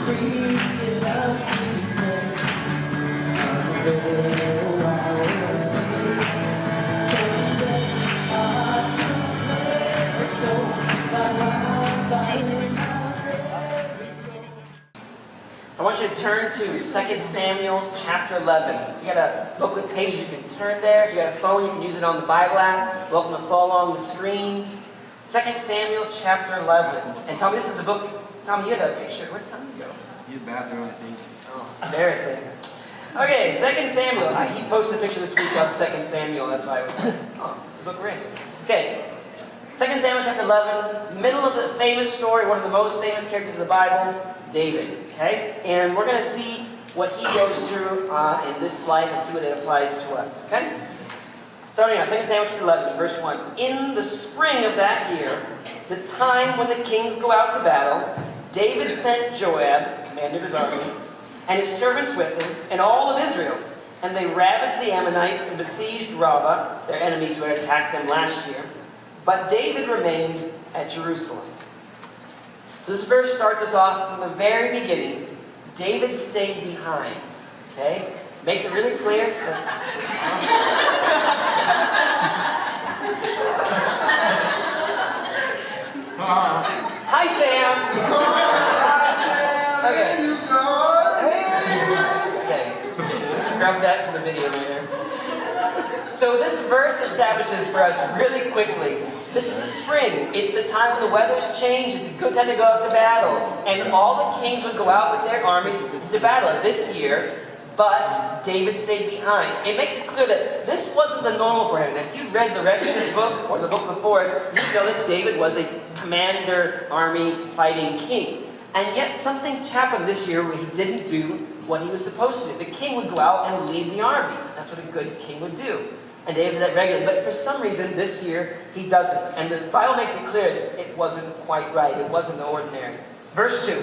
I want you to turn to 2 Samuel chapter 11. You got a book with pages, you can turn there. If you got a phone, you can use it on the Bible app. Welcome to follow along the screen. 2 Samuel chapter 11. And Tommy, this is the book. Tommy, you had a picture. Where did Tommy go? Your bathroom, I think. Oh, it's embarrassing. Okay, 2 Samuel. He posted a picture this week of 2 Samuel. That's why I was like, oh, it's the book we're in. Okay, 2 Samuel chapter 11. Middle of the famous story, one of the most famous characters of the Bible, David. Okay? And we're going to see what he goes through in this life and see what it applies to us. Okay? Starting out, 2 Samuel chapter 11, verse 1. In the spring of that year, the time when the kings go out to battle, David sent Joab, commander of his army, and his servants with him, and all of Israel. And they ravaged the Ammonites and besieged Rabbah, their enemies who had attacked them last year. But David remained at Jerusalem. So this verse starts us off from the very beginning. David stayed behind. Okay? Makes it really clear. Hi, Sam. Okay. Okay. Scrub that from the video later. So this verse establishes for us really quickly, this is the spring. It's the time when the weather's changed. It's a good time to go out to battle. And all the kings would go out with their armies to battle this year, but David stayed behind. It makes it clear that this wasn't the normal for him. And if you read the rest of this book, or the book before it, you know that David was a commander, army, fighting king. And yet something happened this year where he didn't do what he was supposed to do. The king would go out and lead the army. That's what a good king would do. And David did that regularly. But for some reason, this year, he doesn't. And the Bible makes it clear that it wasn't quite right. It wasn't ordinary. Verse 2.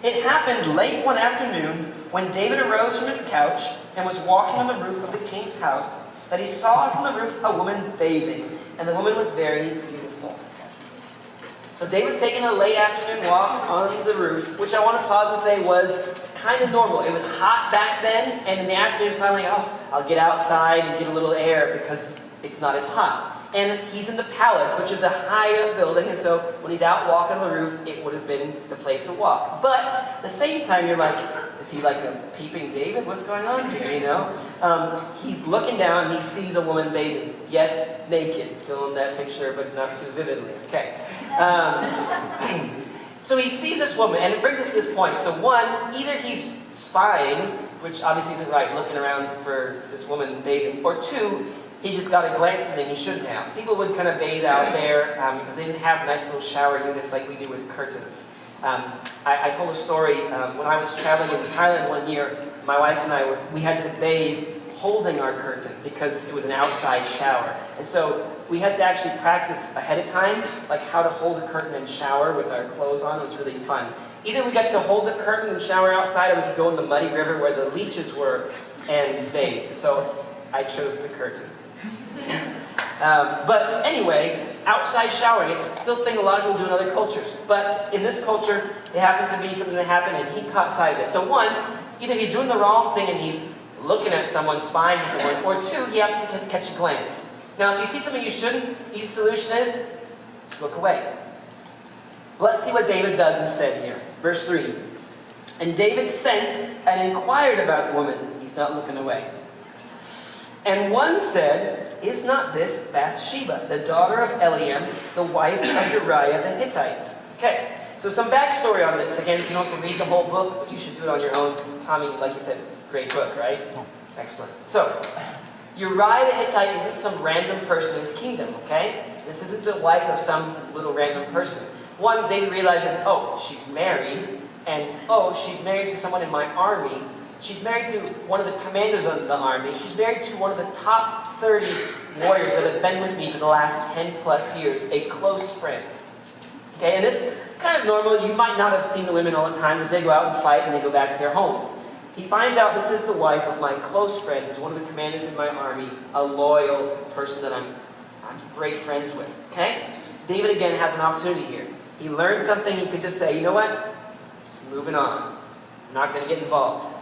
It happened late one afternoon when David arose from his couch and was walking on the roof of the king's house that he saw from the roof a woman bathing. And the woman was very beautiful. So David was taking a late afternoon walk on the roof, which I want to pause and say was kind of normal. It was hot back then, and in the afternoon it's finally, I'll get outside and get a little air because it's not as hot. And he's in the palace, which is a high-up building, and so when he's out walking on the roof, it would have been the place to walk. But at the same time, you're like, is he like a peeping David? What's going on here, you know? He's looking down, and he sees a woman bathing. Yes, naked. Film that picture, but not too vividly. Okay. So he sees this woman, and it brings us to this point. So one, either he's spying, which obviously isn't right, looking around for this woman bathing, or two, he just got a glance at him he shouldn't have. People would kind of bathe out there because they didn't have nice little shower units like we do with curtains. I told a story when I was traveling in Thailand one year. My wife and I, we had to bathe holding our curtain because it was an outside shower. And so we had to actually practice ahead of time, like how to hold a curtain and shower with our clothes on. It was really fun. Either we got to hold the curtain and shower outside, or we could go in the muddy river where the leeches were and bathe. So I chose the curtain. But anyway, outside showering, it's still a thing a lot of people do in other cultures. But in this culture, it happens to be something that happened and he caught sight of it. So one, either he's doing the wrong thing and he's looking at someone, spying on someone, or two, he happens to catch a glance. Now, if you see something you shouldn't, easy solution is look away. Let's see what David does instead here. Verse 3. And David sent and inquired about the woman. He's not looking away. And one said, is not this Bathsheba, the daughter of Eliam, the wife of Uriah the Hittite? Okay, so some backstory on this. Again, so you don't have to read the whole book, but you should do it on your own. Tommy, like you said, it's a great book, right? Excellent. So, Uriah the Hittite isn't some random person in his kingdom, okay? This isn't the wife of some little random person. One, David realizes, oh, she's married, and oh, she's married to someone in my army. She's married to one of the commanders of the army. She's married to one of the top 30 warriors that have been with me for the last 10 plus years, a close friend. Okay, and this is kind of normal. You might not have seen the women all the time as they go out and fight and they go back to their homes. He finds out this is the wife of my close friend, who's one of the commanders in my army, a loyal person that I'm great friends with. Okay? David again has an opportunity here. He learned something he could just say, you know what? Just moving on. I'm not going to get involved.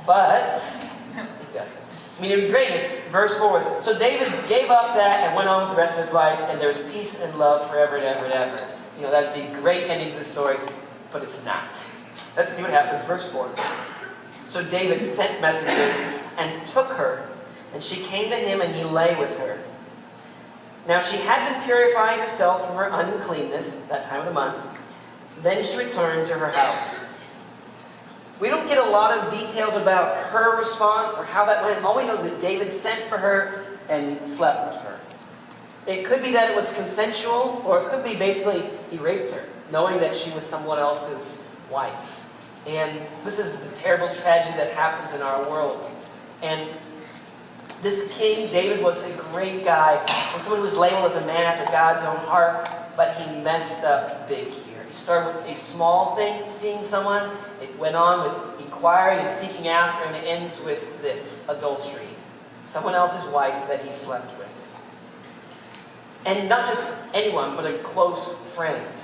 But it doesn't. I mean, it would be great if verse 4 was, so David gave up that and went on with the rest of his life, and there's peace and love forever and ever and ever. You know, that would be a great ending to the story, but it's not. Let's see what happens. Verse 4. So David sent messengers and took her, and she came to him, and he lay with her. Now she had been purifying herself from her uncleanness that time of the month. Then she returned to her house. We don't get a lot of details about her response or how that went. All we know is that David sent for her and slept with her. It could be that it was consensual, or it could be basically he raped her, knowing that she was someone else's wife. And this is the terrible tragedy that happens in our world. And this king, David, was a great guy, was someone who was labeled as a man after God's own heart, but he messed up big here. He started with a small thing, seeing someone. It went on with inquiring and seeking after, and it ends with this, adultery. Someone else's wife that he slept with. And not just anyone, but a close friend.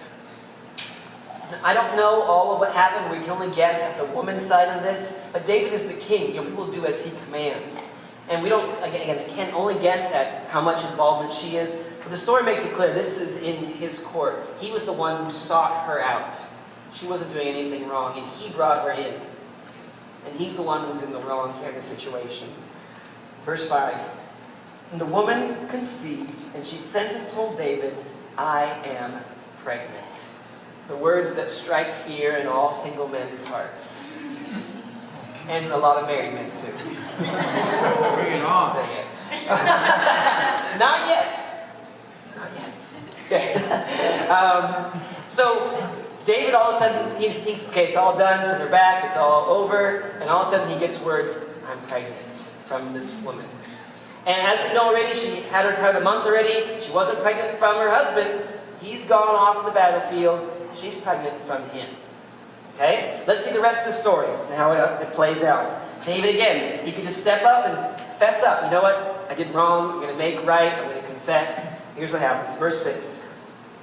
I don't know all of what happened. We can only guess at the woman's side of this. But David is the king. You know, people do as he commands. And we don't, again, can only guess at how much involvement she is. But the story makes it clear this is in his court. He was the one who sought her out. She wasn't doing anything wrong, and he brought her in. And he's the one who's in the wrong here in this situation. Verse 5. And the woman conceived, and she sent and told David, I am pregnant. The words that strike fear in all single men's hearts. And a lot of married men, too. Bring it on. Not yet. Not yet. Okay. So, David all of a sudden, he thinks, okay, it's all done, send her back, it's all over. And all of a sudden he gets word, I'm pregnant, from this woman. And as we know already, she had her time a month already. She wasn't pregnant from her husband. He's gone off to the battlefield. She's pregnant from him. Okay? Let's see the rest of the story and how it plays out. David, again, he could just step up and fess up. You know what? I did wrong. I'm going to make right. I'm going to confess. Here's what happens. Verse 6.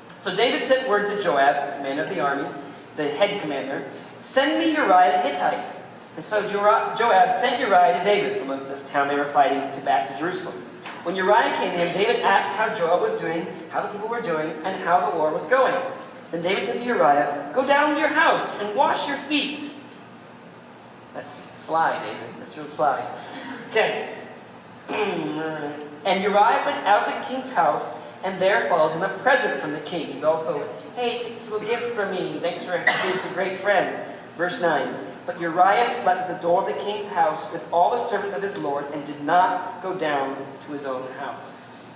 So David sent word to Joab, the commander of the army, the head commander, send me Uriah the Hittite. And so Joab sent Uriah to David from the town they were fighting back to Jerusalem. When Uriah came in, David asked how Joab was doing, how the people were doing, and how the war was going. Then David said to Uriah, go down to your house and wash your feet. That's sly, David. That's real sly. Okay. And Uriah went out of the king's house, and there followed him a present from the king. He's also, hey, take this little gift from me. Thanks for being a great friend. Verse 9. But Uriah slept at the door of the king's house with all the servants of his lord, and did not go down to his own house.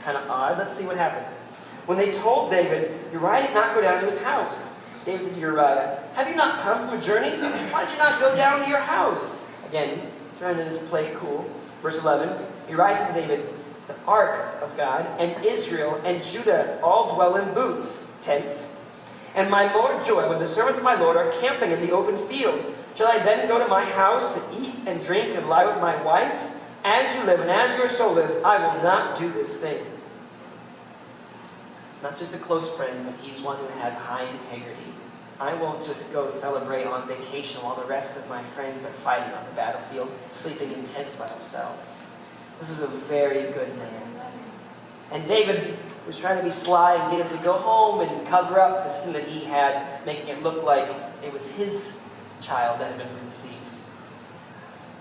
Kind of odd. Let's see what happens. When they told David, Uriah did not go down to his house. David said to Uriah, have you not come from a journey? Why did you not go down to your house? Again, trying to just play it cool. Verse 11, Uriah said to David, the ark of God and Israel and Judah all dwell in booths, tents. And my lord Joab and the servants of my lord are camping in the open field. Shall I then go to my house to eat and drink and lie with my wife? As you live and as your soul lives, I will not do this thing. Not just a close friend, but he's one who has high integrity. I won't just go celebrate on vacation while the rest of my friends are fighting on the battlefield, sleeping in tents by themselves. This is a very good man. And David was trying to be sly and get him to go home and cover up the sin that he had, making it look like it was his child that had been conceived.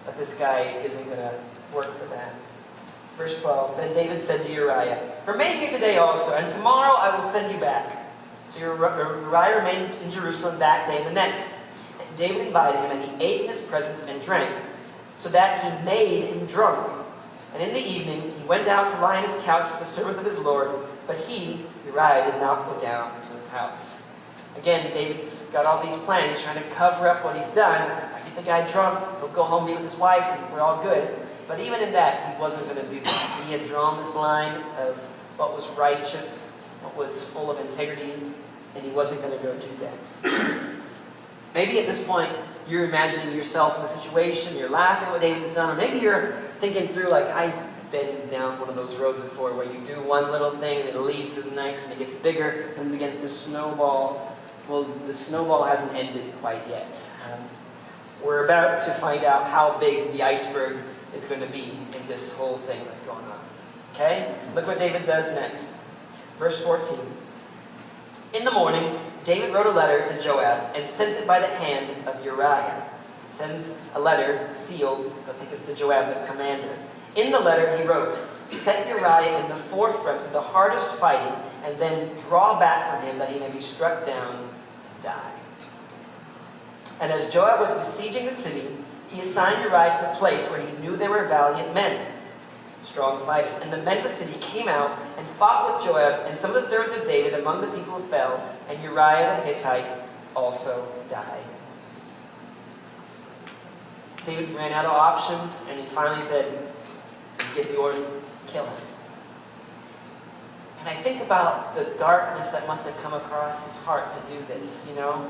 But this guy isn't going to work for that. Verse 12, then David said to Uriah, remain here today also, and tomorrow I will send you back. So Uriah remained in Jerusalem that day and the next. And David invited him, and he ate in his presence and drank, so that he made him drunk. And in the evening he went out to lie on his couch with the servants of his lord, but he, Uriah, did not go down to his house. Again, David's got all these plans. He's trying to cover up what he's done. I get the guy drunk, he'll go home, be with his wife, and we're all good. But even in that, he wasn't going to do that. He had drawn this line of what was righteous, what was full of integrity, and he wasn't going to go do that. Maybe at this point, you're imagining yourself in the situation, you're laughing at what David's done, or maybe you're thinking through, like, I've been down one of those roads before where you do one little thing and it leads to the next and it gets bigger and it begins to snowball. Well, the snowball hasn't ended quite yet. We're about to find out how big the iceberg is going to be in this whole thing that's going on. Okay? Look what David does next. Verse 14. In the morning, David wrote a letter to Joab and sent it by the hand of Uriah. He sends a letter sealed. He'll take this to Joab, the commander. In the letter he wrote, "Set Uriah in the forefront of the hardest fighting, and then draw back from him that he may be struck down and die." And as Joab was besieging the city, he assigned Uriah to the place where he knew there were valiant men, strong fighters. And the men of the city came out and fought with Joab, and some of the servants of David among the people fell, and Uriah the Hittite also died. David ran out of options, and he finally said, "Give the order, kill him." And I think about the darkness that must have come across his heart to do this, you know.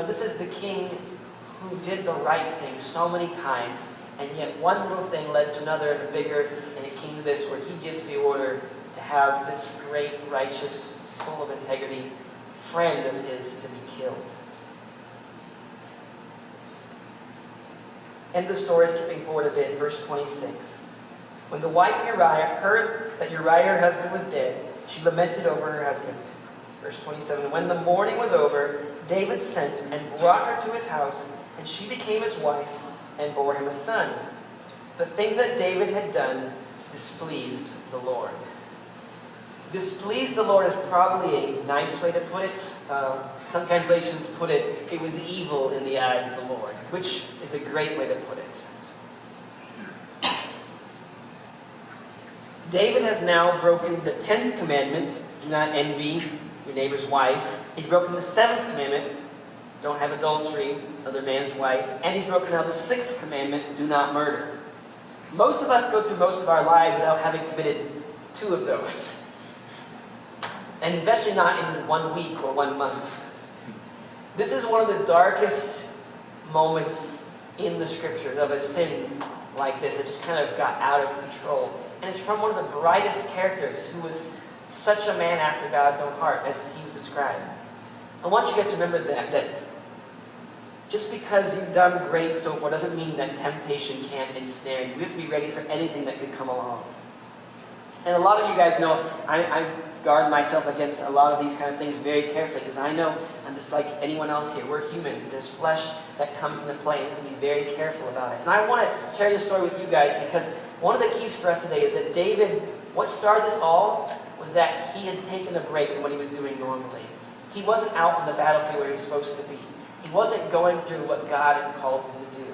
This is the king who did the right thing so many times, and yet one little thing led to another and a bigger, and it came to this where he gives the order to have this great, righteous, full of integrity friend of his to be killed. End the story, skipping forward a bit, verse 26. When the wife of Uriah heard that Uriah, her husband, was dead, she lamented over her husband. Verse 27. When the mourning was over, David sent and brought her to his house, and she became his wife and bore him a son. The thing that David had done displeased the Lord. Displeased the Lord is probably a nice way to put it. Some translations put it, it was evil in the eyes of the Lord, which is a great way to put it. David has now broken the 10th commandment, do not envy your neighbor's wife. He's broken the 7th commandment, don't have adultery, another man's wife. And he's broken now the 6th commandment, do not murder. Most of us go through most of our lives without having committed 2 of those. And especially not in 1 week or 1 month. This is one of the darkest moments in the scriptures of a sin like this that just kind of got out of control. And it's from one of the brightest characters who was such a man after God's own heart as he was described. I want you guys to remember that just because you've done great so far doesn't mean that temptation can't ensnare you. We have to be ready for anything that could come along. And a lot of you guys know I guard myself against a lot of these kind of things very carefully because I know I'm just like anyone else here. We're human. There's flesh that comes into play and we have to be very careful about it. And I want to share this story with you guys because one of the keys for us today is that David, what started this all was that he had taken a break from what he was doing normally. He wasn't out on the battlefield where he was supposed to be. He wasn't going through what God had called him to do.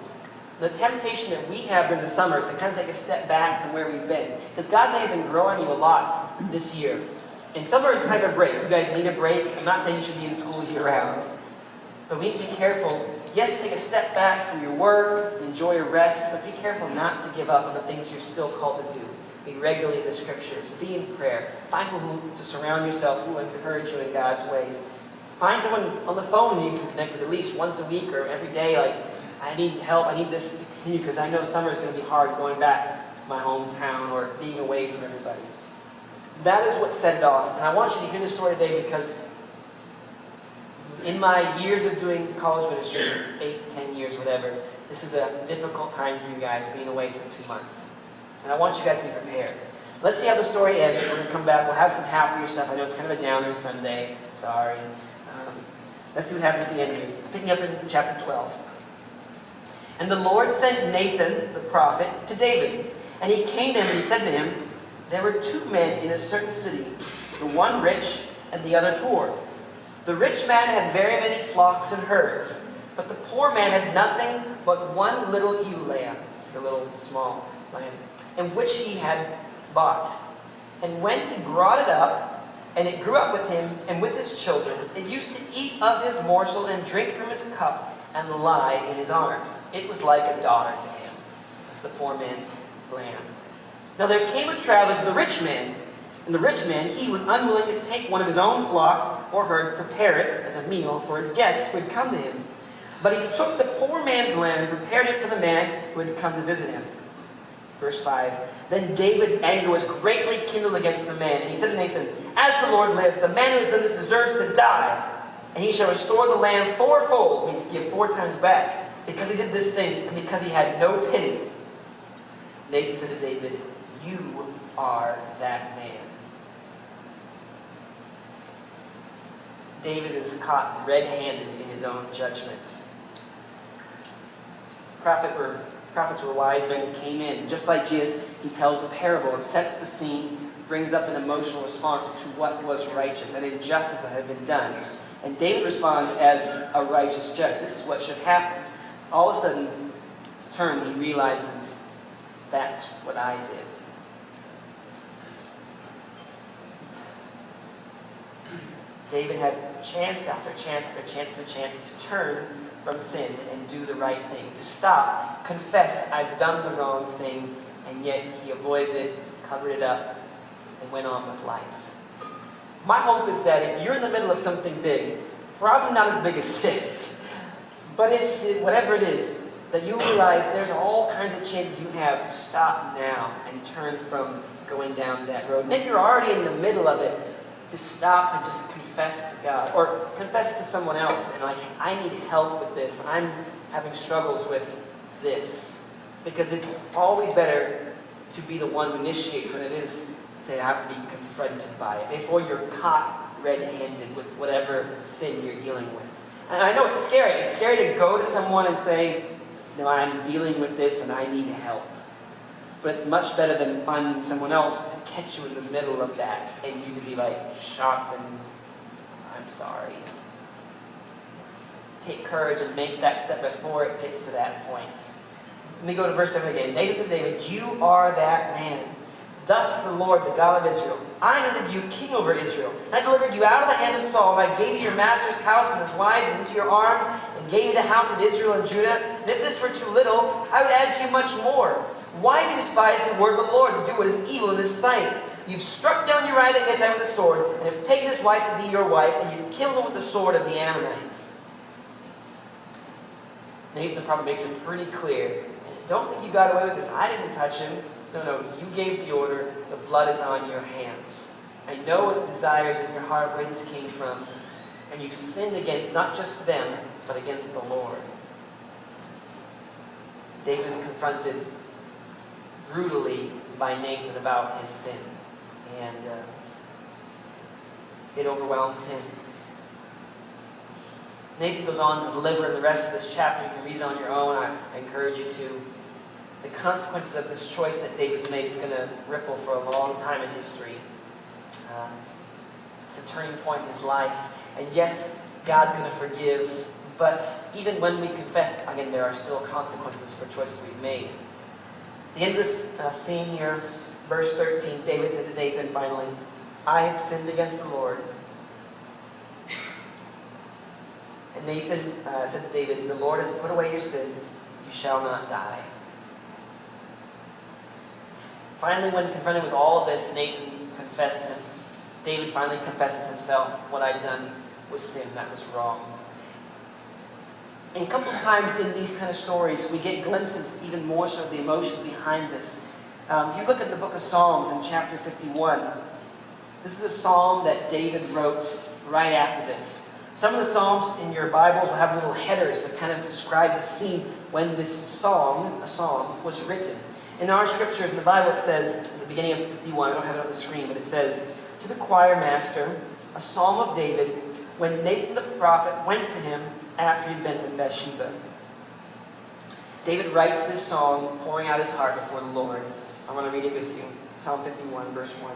The temptation that we have during the summer is to kind of take a step back from where we've been. Because God may have been growing you a lot this year. And summer is kind of a break. You guys need a break. I'm not saying you should be in school year-round. But we need to be careful. Yes, take a step back from your work, enjoy your rest, but be careful not to give up on the things you're still called to do. Be regularly in the scriptures. Be in prayer. Find people to surround yourself who will encourage you in God's ways. Find someone on the phone you can connect with at least once a week or every day. Like, I need help. I need this to continue because I know summer is going to be hard going back to my hometown or being away from everybody. That is what set it off. And I want you to hear this story today because in my years of doing college ministry, 8, 10 years, whatever, this is a difficult time for you guys being away for 2 months. And I want you guys to be prepared. Let's see how the story ends. We're going to come back. We'll have some happier stuff. I know it's kind of a downer Sunday. Sorry. Let's see what happens at the end here. Picking up in chapter 12. And the Lord sent Nathan, the prophet, to David. And he came to him and he said to him, there were 2 men in a certain city, the one rich and the other poor. The rich man had very many flocks and herds, but the poor man had nothing but one little ewe lamb. It's like a little small lamb, in which he had bought. And when he brought it up, and it grew up with him and with his children, it used to eat of his morsel and drink from his cup and lie in his arms. It was like a daughter to him. That's the poor man's lamb. Now there came a traveler to the rich man, and the rich man, he was unwilling to take one of his own flock or herd, prepare it as a meal for his guest who had come to him. But he took the poor man's lamb and prepared it for the man who had come to visit him. Verse 5. Then David's anger was greatly kindled against the man, and he said to Nathan, as the Lord lives, the man who has done this deserves to die. And he shall restore the land fourfold, means give 4 times back, because he did this thing, and because he had no pity. Nathan said to David, you are that man. David is caught red-handed in his own judgment. Prophets were wise men who came in. Just like Jesus, he tells the parable and sets the scene, brings up an emotional response to what was righteous, an injustice that had been done. And David responds as a righteous judge. This is what should happen. All of a sudden, it's turned, he realizes, that's what I did. David had chance after chance after chance after chance to turn from sin and do the right thing, to stop, confess, I've done the wrong thing, and yet he avoided it, covered it up, and went on with life. My hope is that if you're in the middle of something big, probably not as big as this, but if whatever it is, that you realize there's all kinds of chances you have to stop now and turn from going down that road. And if you're already in the middle of it, to stop and just confess to God, or confess to someone else, and like, I need help with this. I'm having struggles with this. Because it's always better to be the one who initiates than it is to have to be confronted by it, before you're caught red-handed with whatever sin you're dealing with. And I know it's scary. It's scary to go to someone and say, no, I'm dealing with this and I need help. But it's much better than finding someone else to catch you in the middle of that and you to be like shocked and I'm sorry. Take courage and make that step before it gets to that point. Let me go to verse 7 again. Nathan said to David, you are that man. Thus says the Lord, the God of Israel. I anointed you king over Israel. I delivered you out of the hand of Saul, and I gave you your master's house and his wives into your arms, and gave you the house of Israel and Judah. And if this were too little, I would add to you much more. Why have you despised the word of the Lord to do what is evil in his sight? You've struck down Uriah the Hittite with the sword, and have taken his wife to be your wife, and you've killed him with the sword of the Ammonites. Nathan the prophet makes it pretty clear. Don't think you got away with this. I didn't touch him. No, you gave the order. The blood is on your hands. I know what desires in your heart, where this came from. And you've sinned against not just them, but against the Lord. David is confronted brutally by Nathan about his sin. And it overwhelms him. Nathan goes on to deliver in the rest of this chapter. You can read it on your own. I encourage you to. The consequences of this choice that David's made is going to ripple for a long time in history. It's a turning point in his life. And yes, God's going to forgive. But even when we confess, again, there are still consequences for choices we've made. At the end of this scene here, verse 13, David said to Nathan finally, I have sinned against the Lord. And Nathan said to David, the Lord has put away your sin. You shall not die. Finally, when confronted with all of this, Nathan confessed him. David finally confesses himself. What I'd done was sin. That was wrong. And a couple of times in these kind of stories, we get glimpses even more so of the emotions behind this. If you look at the book of Psalms in chapter 51, this is a psalm that David wrote right after this. Some of the psalms in your Bibles will have little headers that kind of describe the scene when this song, a psalm, was written. In our scriptures in the Bible, it says, at the beginning of 51, I don't have it on the screen, but it says, to the choir master, a psalm of David, when Nathan the prophet went to him after he'd been with Bathsheba. David writes this song, pouring out his heart before the Lord. I want to read it with you. Psalm 51, verse 1.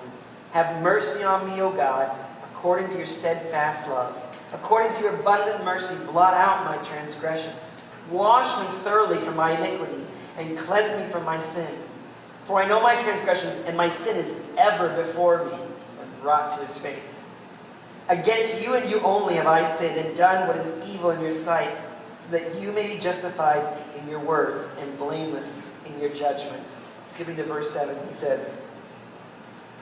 Have mercy on me, O God, according to your steadfast love. According to your abundant mercy, blot out my transgressions. Wash me thoroughly from my iniquity, and cleanse me from my sin. For I know my transgressions, and my sin is ever before me, when brought to his face. Against you and you only have I sinned, and done what is evil in your sight, so that you may be justified in your words, and blameless in your judgment. Skipping to verse 7, he says,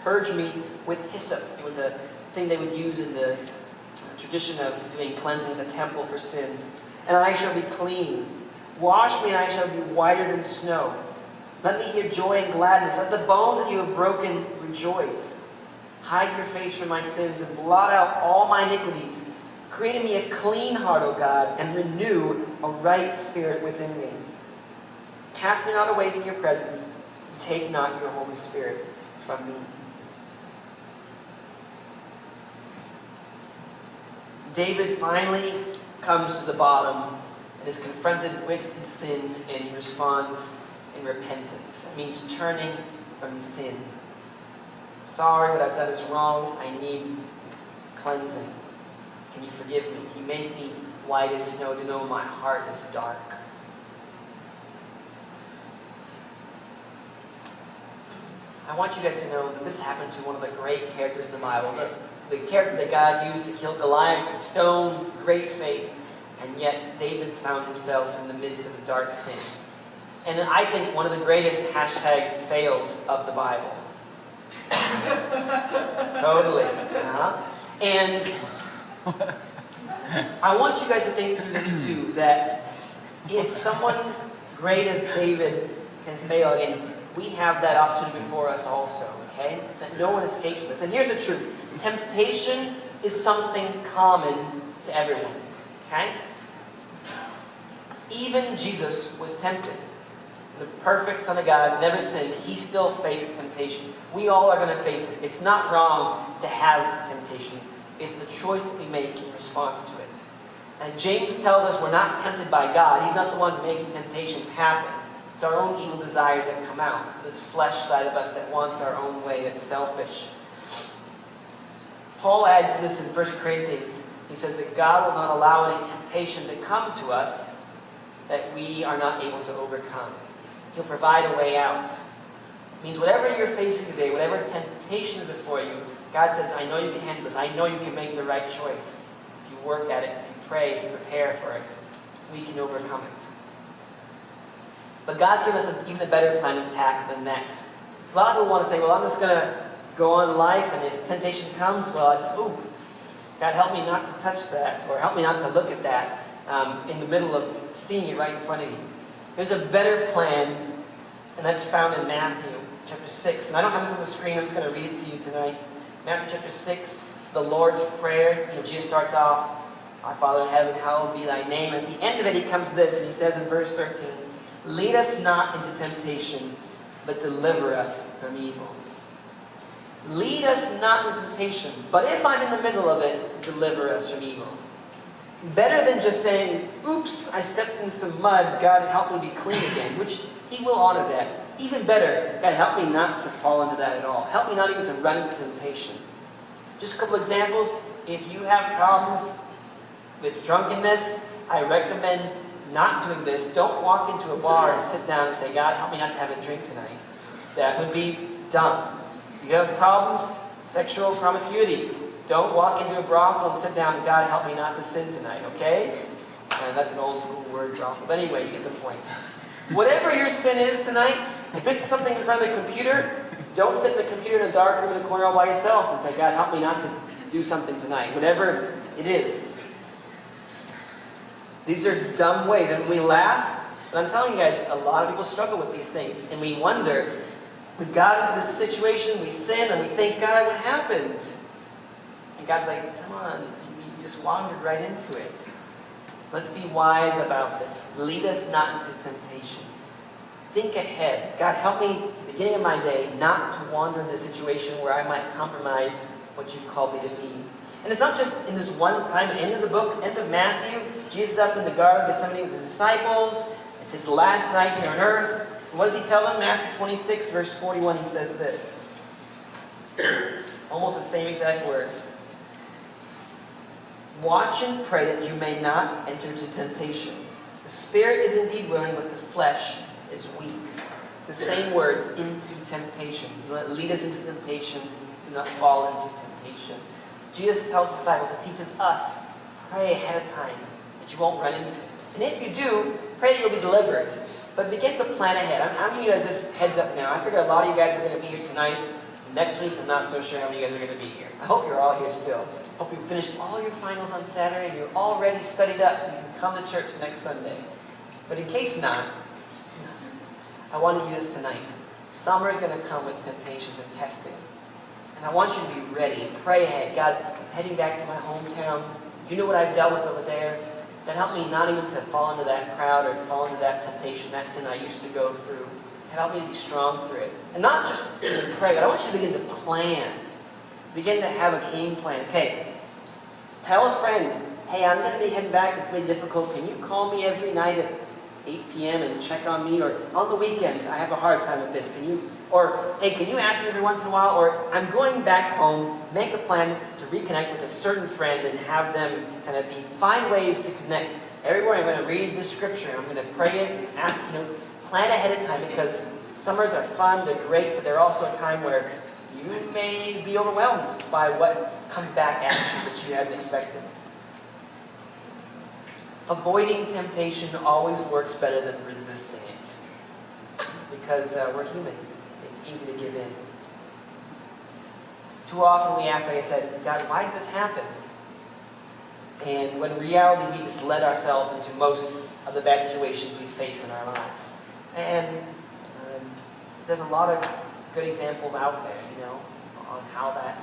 purge me with hyssop. It was a thing they would use in the tradition of doing cleansing the temple for sins. And I shall be clean. Wash me, and I shall be whiter than snow. Let me hear joy and gladness. Let the bones that you have broken rejoice. Hide your face from my sins, and blot out all my iniquities. Create in me a clean heart, O God, and renew a right spirit within me. Cast me not away from your presence, and take not your Holy Spirit from me. David finally comes to the bottom and is confronted with his sin, and he responds in repentance. It means turning from sin. Sorry, what I've done is wrong. I need cleansing. Can you forgive me? Can you make me white as snow to know my heart is dark? I want you guys to know that this happened to one of the great characters in the Bible. The character that God used to kill Goliath with stone, great faith. And yet David's found himself in the midst of a dark sin. And I think one of the greatest #fails of the Bible. Totally. And I want you guys to think through this too, that if someone great as David can fail, and we have that opportunity before us also, okay? That no one escapes this. And here's the truth. Temptation is something common to everyone, okay? Even Jesus was tempted. The perfect Son of God, never sinned, he still faced temptation. We all are going to face it. It's not wrong to have temptation. It's the choice that we make in response to it. And James tells us we're not tempted by God. He's not the one making temptations happen. It's our own evil desires that come out. This flesh side of us that wants our own way, that's selfish. Paul adds this in 1 Corinthians. He says that God will not allow any temptation to come to us that we are not able to overcome. He'll provide a way out. It means whatever you're facing today, whatever temptation is before you, God says, I know you can handle this. I know you can make the right choice. If you work at it, if you pray, if you prepare for it, we can overcome it. But God's given us even a better plan of attack than that. A lot of people want to say, well, I'm just going to go on life, and if temptation comes, well, I just, God help me not to touch that, or help me not to look at that in the middle of seeing it right in front of you. There's a better plan, and that's found in Matthew chapter 6. And I don't have this on the screen, I'm just going to read it to you tonight. Matthew chapter 6, it's the Lord's Prayer. Jesus starts off, Our Father in heaven, hallowed be thy name. At the end of it, he comes to this, and he says in verse 13, lead us not into temptation, but deliver us from evil. Lead us not into temptation, but if I'm in the middle of it, deliver us from evil. Better than just saying, oops, I stepped in some mud, God help me be clean again, which he will honor that. Even better, God help me not to fall into that at all. Help me not even to run into temptation. Just a couple examples. If you have problems with drunkenness, I recommend not doing this. Don't walk into a bar and sit down and say, God help me not to have a drink tonight. That would be dumb. You have problems, sexual promiscuity. Don't walk into a brothel and sit down and God help me not to sin tonight, okay? And that's an old school word, brothel. But anyway, you get the point. Whatever your sin is tonight, if it's something in front of the computer, don't sit in the computer in a dark room in a corner all by yourself and say, God help me not to do something tonight. Whatever it is. These are dumb ways, and we laugh, but I'm telling you guys, a lot of people struggle with these things, and we wonder, we got into this situation, we sin, and we think, God, what happened? And God's like, come on, you just wandered right into it. Let's be wise about this. Lead us not into temptation. Think ahead. God, help me, at the beginning of my day, not to wander into a situation where I might compromise what you've called me to be. And it's not just in this one time, at the end of the book, end of Matthew, Jesus is up in the Garden of Gethsemane with his disciples. It's his last night here on earth. And what does he tell them? Matthew 26, verse 41, he says this. Almost the same exact words. Watch and pray that you may not enter into temptation. The spirit is indeed willing, but the flesh is weak. It's the same words, into temptation. Do not lead us into temptation. Do not fall into temptation. Jesus tells disciples and teaches us, pray ahead of time, that you won't run into it. And if you do, pray that you'll be delivered. But begin to plan ahead. I'm giving you guys this heads up now. I figure a lot of you guys are going to be here tonight. Next week, I'm not so sure how many of you guys are going to be here. I hope you're all here still. I hope you finished all your finals on Saturday and you're already studied up so you can come to church next Sunday. But in case not, I want to do this tonight. Summer is going to come with temptations and testing. And I want you to be ready. Pray ahead. God, I'm heading back to my hometown, You know what I've dealt with over there? That helped me not even to fall into that crowd or fall into that temptation, that sin I used to go through. It helped me to be strong through it. And not just to pray, but I want you to begin to plan. Begin to have a game plan. Okay, tell a friend, hey, I'm going to be heading back. It's going to be difficult. Can you call me every night at 8 p.m. and check on me? Or on the weekends, I have a hard time with this. Or, hey, can you ask me every once in a while? Or I'm going back home, make a plan to reconnect with a certain friend and have them kind of find ways to connect. Every morning I'm going to read the scripture. I'm going to pray it and ask, plan ahead of time, because summers are fun, they're great, but they're also a time where you may be overwhelmed by what comes back at you that you hadn't expected. Avoiding temptation always works better than resisting it, because we're human. It's easy to give in. Too often we ask, like I said, God, why did this happen? And when in reality we just led ourselves into most of the bad situations we face in our lives. And there's a lot of good examples out there, on how that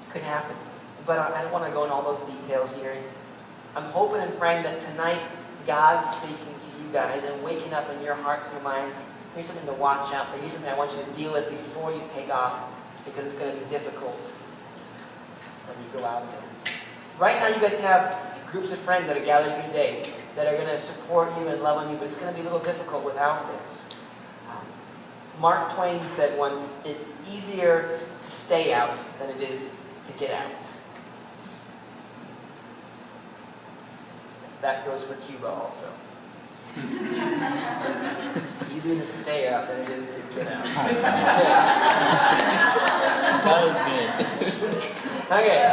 could happen. But I don't want to go into all those details here. I'm hoping and praying that tonight God's speaking to you guys and waking up in your hearts and your minds. Here's something to watch out for. Here's something I want you to deal with before you take off, because it's going to be difficult when you go out of it. Right now you guys have groups of friends that are gathered here today that are going to support you and love on you, but it's going to be a little difficult without this. Mark Twain said once, it's easier to stay out than it is to get out. That goes for Cuba also. It's easier to stay out than it is to get out. That was good. Okay.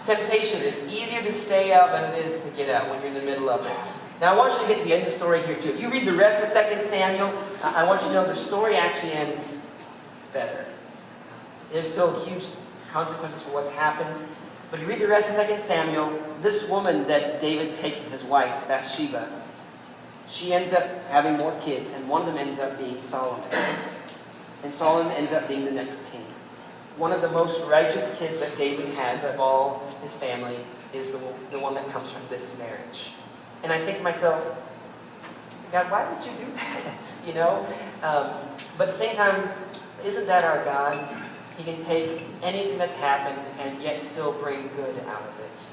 Temptation. It's easier to stay out than it is to get out when you're in the middle of it. Now I want you to get to the end of the story here too. If you read the rest of 2 Samuel, I want you to know the story actually ends better. There's still huge consequences for what's happened. But if you read the rest of 2 Samuel, this woman that David takes as his wife, Bathsheba, she ends up having more kids, and one of them ends up being Solomon. And Solomon ends up being the next king. One of the most righteous kids that David has of all his family is the one that comes from this marriage. And I think to myself, God, why would you do that? But at the same time, isn't that our God? He can take anything that's happened and yet still bring good out of it.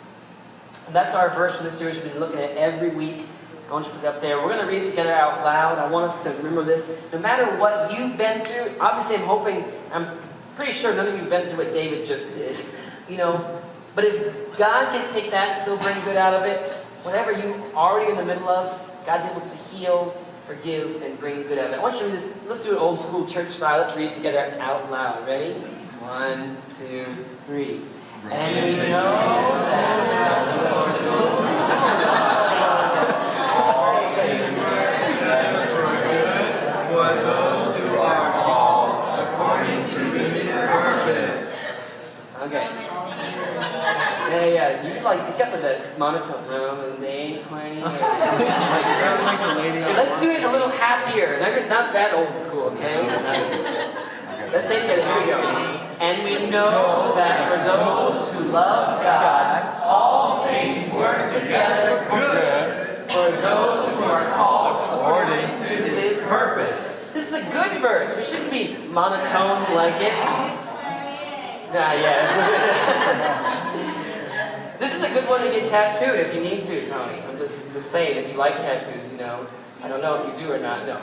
And that's our verse from this series we've been looking at every week. I want you to put it up there. We're going to read it together out loud. I want us to remember this. No matter what you've been through, obviously I'm pretty sure none of you have been through what David just did. But if God can take that, still bring good out of it, whatever you already in the middle of, God's able to heal, forgive, and bring good out of it. I want you to read this. Let's do it old school church style. Let's read it together out loud. Ready? 1, 2, 3. And we know that all things work together for good for those who are called according to His purpose. Okay. Yeah. You got the monotone Romans 8:20. Sounds like the lady. Let's do it a little happier. Not that old school, okay? Let's say it together. Here we go. And we know that for those who love God, all things work together for good for those who are called according to His purpose. This is a good verse. We shouldn't be monotone like it. This is a good one to get tattooed if you need to, Tony. I'm just saying, if you like tattoos, I don't know if you do or not. No.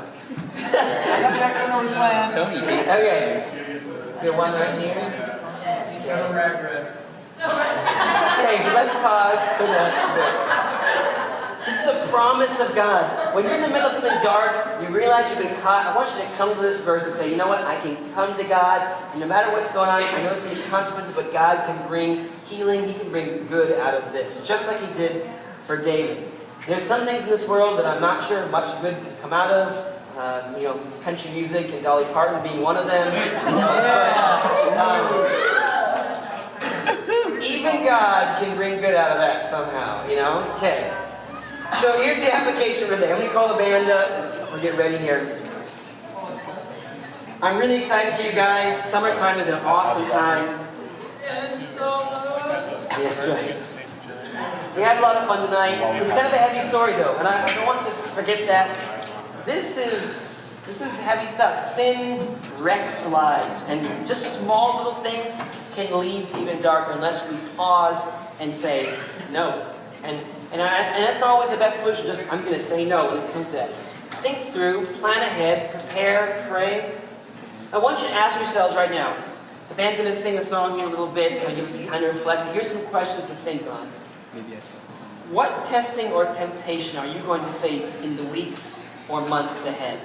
Tony hates Okay. tattoos. Good one right here. No regrets. Okay, let's pause for that. This is a promise of God. When you're in the middle of something dark, you realize you've been caught. I want you to come to this verse and say, you know what? I can come to God, and no matter what's going on, I know there's going to be consequences, but God can bring healing. He can bring good out of this, just like He did for David. There's some things in this world that I'm not sure much good can come out of. Country music and Dolly Parton being one of them. Even God can bring good out of that somehow, Okay. So here's the application for today. I'm going to call the band up. We'll get ready here. I'm really excited for you guys. Summertime is an awesome time. That's right. We had a lot of fun tonight. It's kind of a heavy story though, and I don't want to forget that this is heavy stuff. Sin wrecks lives, and just small little things can lead to even darker unless we pause and say no. And that's not always the best solution. Just I'm going to say no when it comes to that. Think through, plan ahead, prepare, pray. I want you to ask yourselves right now. The band's going to sing a song here in a little bit, kind of give us some time to reflect. Here's some questions to think on. What testing or temptation are you going to face in the weeks or months ahead?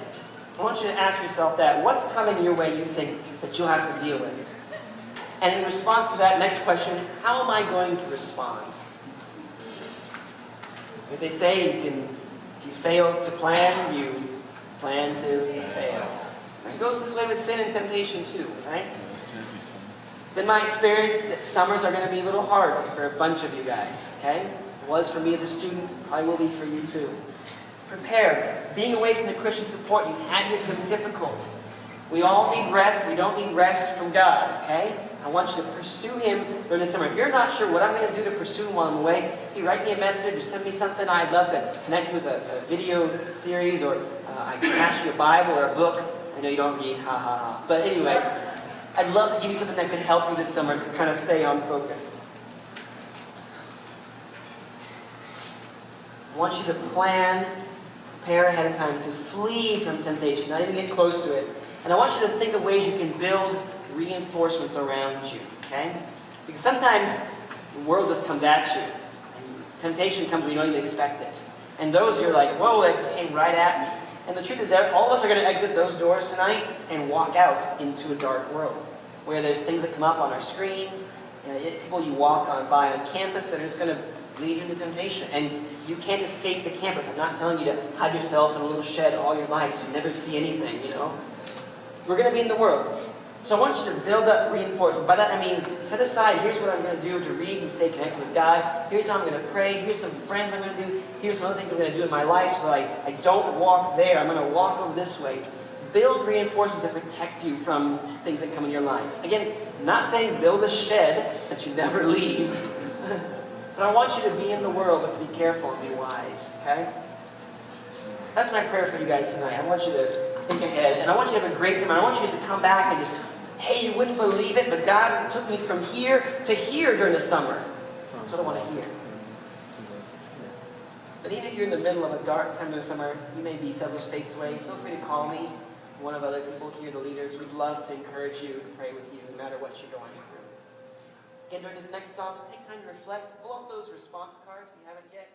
I want you to ask yourself that. What's coming your way you think that you'll have to deal with? And in response to that next question, how am I going to respond? If they say if you fail to plan, you plan to fail. It goes this way with sin and temptation too, right? It's been my experience that summers are going to be a little hard for a bunch of you guys, okay? It was for me as a student, probably will be for you too. Prepare. Being away from the Christian support you've had here is going to be difficult. We all need rest. We don't need rest from God, okay? I want you to pursue Him during the summer. If you're not sure what I'm going to do to pursue Him while I'm away, you write me a message or send me something. I'd love to connect you with a video series, or I can pass you a Bible or a book. I know you don't read, ha ha ha. But anyway, I'd love to give you something that can help you this summer to kind of stay on focus. I want you to plan, prepare ahead of time to flee from temptation, not even get close to it. And I want you to think of ways you can build reinforcements around you, okay? Because sometimes the world just comes at you, and temptation comes when you don't even expect it. And those you're like, whoa, that just came right at me. And the truth is that all of us are going to exit those doors tonight and walk out into a dark world, where there's things that come up on our screens, people you walk by on campus that are just going to lead you into temptation. And you can't escape the campus. I'm not telling you to hide yourself in a little shed all your life so you never see anything, you know. We're going to be in the world. So I want you to build up reinforcement. By that I mean, set aside, here's what I'm going to do to read and stay connected with God. Here's how I'm going to pray. Here's some friends I'm going to do. Here's some other things I'm going to do in my life so that I don't walk there. I'm going to walk over this way. Build reinforcement to protect you from things that come in your life. Again, I'm not saying build a shed that you never leave. But I want you to be in the world, but to be careful and be wise, okay? That's my prayer for you guys tonight. I want you to think ahead, and I want you to have a great time. I want you guys to come back and just, hey, you wouldn't believe it, but God took me from here to here during the summer. That's what I want to hear. But even if you're in the middle of a dark time during the summer, you may be several states away, feel free to call me, one of other people here, the leaders. We'd love to encourage you and pray with you no matter what you're going through. Again, during this next song, take time to reflect. Pull out those response cards if you haven't yet.